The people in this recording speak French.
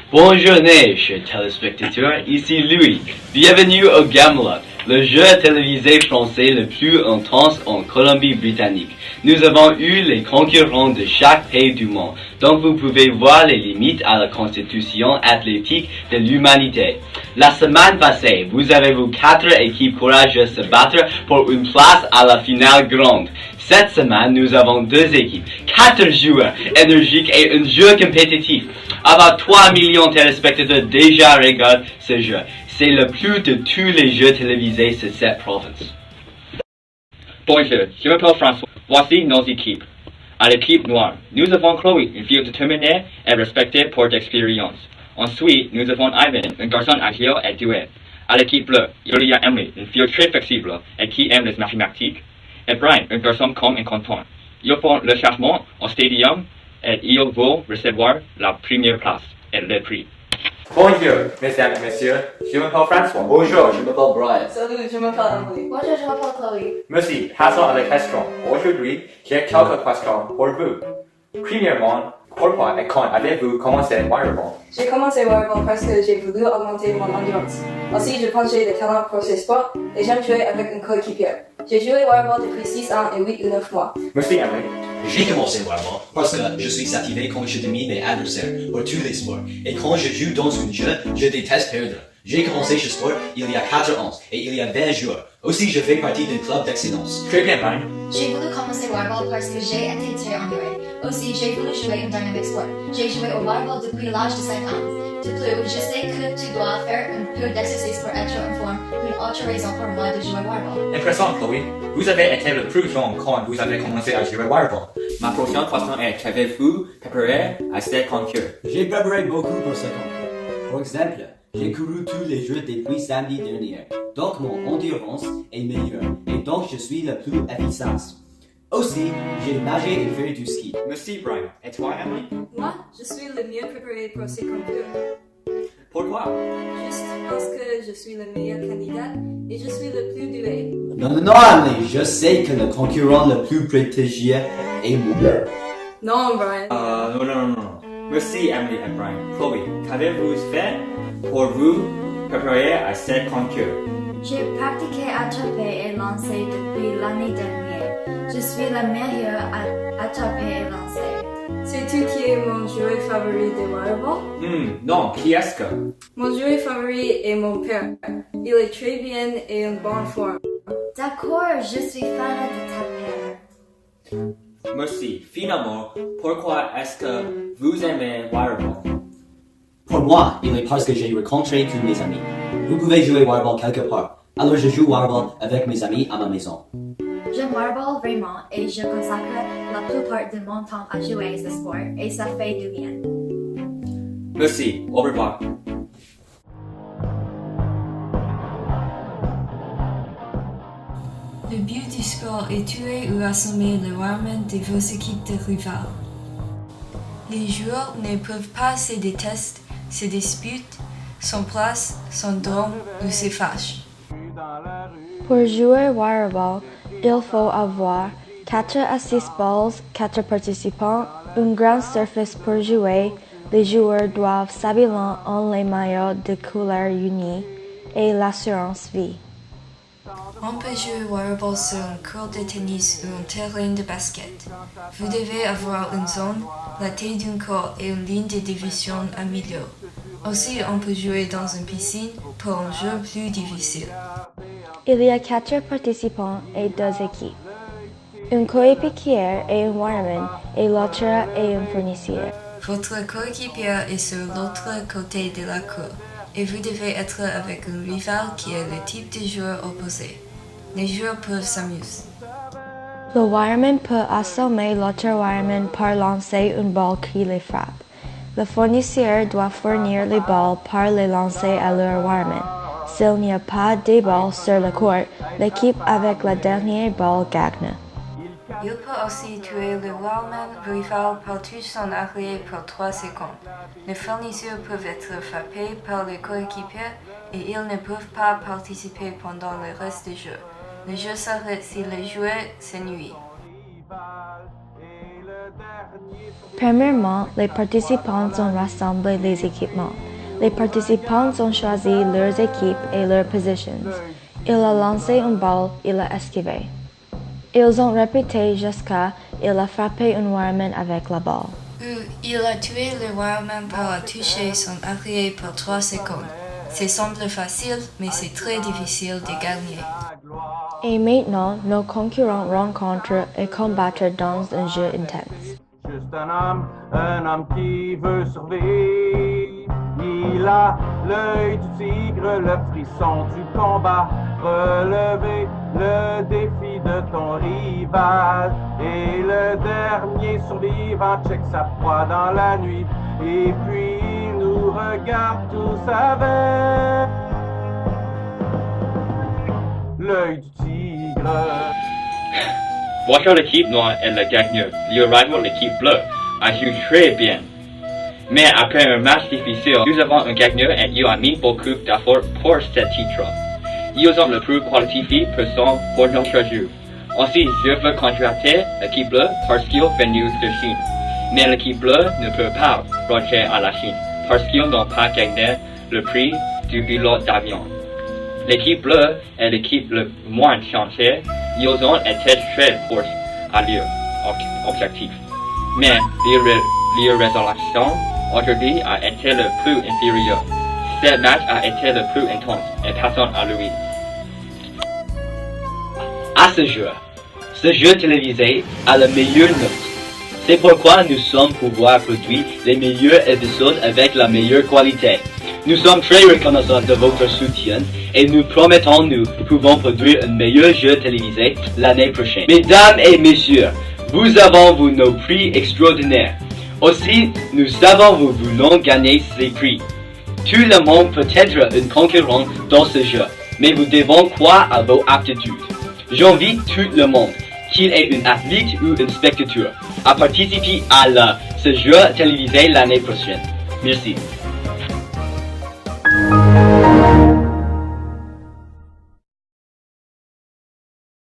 Bonne journée, chers téléspectateurs, ici Louis. Bienvenue au Gamelot, le jeu télévisé français le plus intense en Colombie-Britannique. Nous avons eu les concurrents de chaque pays du monde, donc vous pouvez voir les limites à la constitution athlétique de l'humanité. La semaine passée, vous avez vu 4 équipes courageuses se battre pour une place à la finale grande. Cette semaine, nous avons 2 équipes, 4 joueurs énergiques et un jeu compétitif. About 3 millions de téléspectateurs déjà regardent ce jeu. C'est le plus de tous les jeux télévisés sur cette province. Bonjour, je m'appelle François. Voici nos équipes. À l'équipe noire, nous avons Chloé, une fille déterminée et respectée pour d'expérience. Ensuite, nous avons Ivan, un garçon agile et doué. À l'équipe bleue, il y a Emily, une fille très flexible et qui aime les mathématiques. Et Brian, un garçon calme et content. Ils font le chargement au stadium et ils vont recevoir la première place et le prix. Bonjour, mesdames et messieurs, je m'appelle François. Bonjour, je m'appelle Brian. Salut, je m'appelle Emily. Bonjour, je m'appelle Chloé. Merci, passons à la question. Aujourd'hui, j'ai quelques questions pour vous. Premièrement, pourquoi et quand avez-vous commencé Wireball? J'ai commencé Wireball parce que j'ai voulu augmenter mon endurance. Aussi, je pense que j'ai des talents pour ce sport et j'aime jouer avec un coéquipier. J'ai joué Wireball depuis 6 ans et 8 ou 9 mois. Merci, Emily. J'ai commencé Wireball parce que je suis activé quand je domine mes adversaires pour tous les sports. Et quand je joue dans un jeu, je déteste perdre. J'ai commencé ce sport il y a 4 ans et il y a 20 joueurs. Aussi, je fais partie d'un club d'excellence. Très bien, Brian. J'ai voulu commencer Wireball parce que j'ai été très enduré. Aussi, j'ai voulu jouer un dynamic sport. J'ai joué au Wireball depuis l'âge de 5 ans. De plus, je sais que tu dois faire un peu d'exercice pour être en forme, une autre raison pour moi de jouer Wireball. Impressionnant, Chloé. Vous avez été le plus jeune quand vous avez commencé à jouer Wireball. Ma prochaine question est, qu'avez-vous préparé à cette concours? J'ai préparé beaucoup pour ce concours. Par exemple, j'ai couru tous les jours depuis samedi dernier. Donc mon endurance est meilleure et donc je suis le plus efficace. Aussi, j'ai nagé et fait du ski. Merci, Brian. Et toi, Emily? Moi, je suis le mieux préparé pour ce concours. Pourquoi? Juste parce que je suis le meilleur candidat et je suis le plus doué. Non, Emily, je sais que le concurrent le plus prestigieux est moi. Non, Brian. Non. Merci, Emily et Brian. Chloé, qu'avez-vous fait pour vous préparer à cette concours? J'ai pratiqué attraper et lancer depuis l'année dernière. Je suis la meilleure à attraper et lancer. Sais-tu qui est mon joueur favori de Wireball? Non, qui est-ce que? Mon joueur favori est mon père. Il est très bien et en bonne forme. D'accord, je suis fan de ta père. Merci. Finalement, pourquoi est-ce que vous aimez Wireball? Pour moi, il est parce que j'ai rencontré tous mes amis. Vous pouvez jouer Wireball quelque part. Alors je joue Wireball avec mes amis à ma maison. J'aime Wireball vraiment et je consacre la plupart de mon temps à jouer ce sport et ça fait du bien. Merci. Au revoir. Le but du sport est tuer ou assommer le wireman de vos équipes de rivales. Les joueurs ne peuvent pas se détester, se disputent, s'emplacent, s'endorment ou se fâchent. Pour jouer Wireball, il faut avoir 4 à 6 balles, 4 participants, une grande surface pour jouer. Les joueurs doivent s'habiller en les maillots de couleur unie et l'assurance vie. On peut jouer Wireball sur un court de tennis ou un terrain de basket. Vous devez avoir une zone, la taille d'un court et une ligne de division à milieu. Aussi, on peut jouer dans une piscine pour un jeu plus difficile. Il y a 4 participants et 2 équipes. Un coéquipier et un wireman et l'autre est un fournisseur. Votre coéquipier est sur l'autre côté de la cour et vous devez être avec un rival qui est le type de joueur opposé. Les joueurs peuvent s'amuser. Le wireman peut assommer l'autre wireman par lancer une balle qui les frappe. Le fournisseur doit fournir les balles par les lancer à leur wireman. S'il n'y a pas de balles sur le court, l'équipe avec la dernière balle gagne. Il peut aussi tuer le wireman rival par toucher son arrière pour 3 secondes. Les fournisseurs peuvent être frappés par les coéquipiers et ils ne peuvent pas participer pendant le reste du jeu. Le jeu s'arrête si le joueur s'ennuie. Premièrement, les participants ont rassemblé les équipements. Les participants ont choisi leurs équipes et leurs positions. Il a lancé une balle, il a esquivé. Ils ont répété jusqu'à il a frappé un wireman avec la balle. Il a tué le wireman pour toucher son allié pour 3 secondes. Ça semble facile, mais c'est très difficile de gagner. Et maintenant, nos concurrents rencontrent et combattent dans un jeu intense. Juste un homme qui veut survivre. Il a l'œil du tigre, le frisson du combat. Relever le défi de ton rival. Et le dernier survivant check sa proie dans la nuit. Et puis il nous regarde tous avec l'œil du tigre. Votre l'équipe noire est le gagnant. Le rival l'équipe bleue a joué très bien. Mais après un match difficile, nous avons un gagnant et il a mis beaucoup d'efforts pour ce titre. Ils ont le plus qualifié personne pour notre jeu. Aussi, je veux contracter l'équipe bleue parce qu'ils viennent de Chine. Mais l'équipe bleue ne peut pas rentrer à la Chine parce qu'ils n'ont pas gagné le prix du pilote d'avion. L'équipe bleue est l'équipe le moins chanceux. Ils ont été très forts à leur objectif. Mais leur résolution aujourd'hui a été le plus inférieur. Ce match a été le plus intense et passons à lui. À ce jeu télévisé a la meilleure note. C'est pourquoi nous sommes pouvoir produire les meilleurs épisodes avec la meilleure qualité. Nous sommes très reconnaissants de votre soutien et nous promettons nous pouvons produire un meilleur jeu télévisé l'année prochaine. Mesdames et messieurs, vous avez nos prix extraordinaires. Aussi, nous savons vous voulons gagner ces prix. Tout le monde peut être un concurrent dans ce jeu, mais vous devez croire à vos aptitudes. J'invite tout le monde, qu'il est un athlète ou un spectateur, à participer à ce jeu télévisé l'année prochaine. Merci.